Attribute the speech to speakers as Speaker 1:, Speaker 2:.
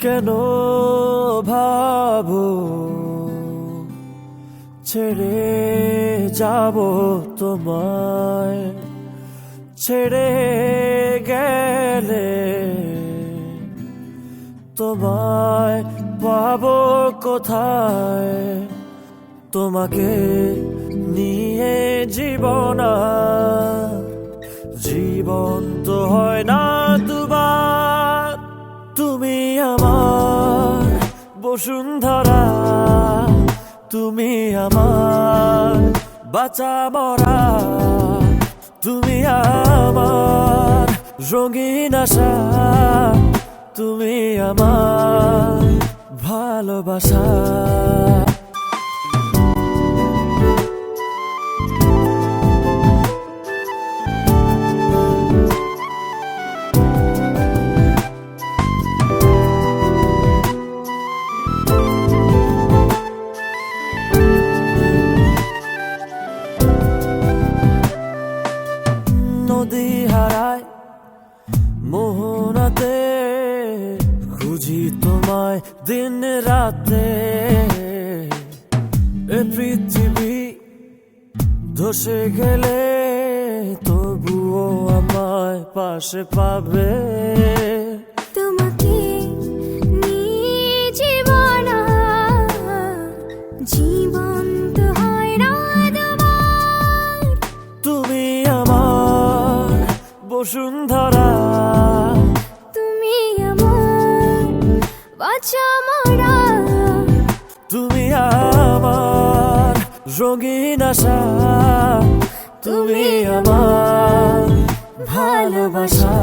Speaker 1: কেন ভাবো ছেড়ে যাব তোমায়, ছেড়ে গেলে তোমায় পাবো কোথায়? তোমাকে নিয়ে জীবন জীবন তো হয় না দুবার। তুমি আমার বসুন্ধরা, তুমি আমার বাঁচা মরা, তুমি আমার রঙিন আশা, তুমি আমার ভালোবাসা। নদী হারায় মোহনাতে, খুঁজি তোমায় দিন রাতে। এ পৃথিবী ধসে গেলে তবুও আমায় পাশে পাবে।
Speaker 2: তোমাকে নিয়ে জীবন জীবন তো হয় না দুবার।
Speaker 1: তুমি আমার বসুন্ধরা,
Speaker 2: তুমি আমার বাঁচা মরা,
Speaker 1: তুমি আমার রঙিন আশা, তুমি আমার ভালোবাসা।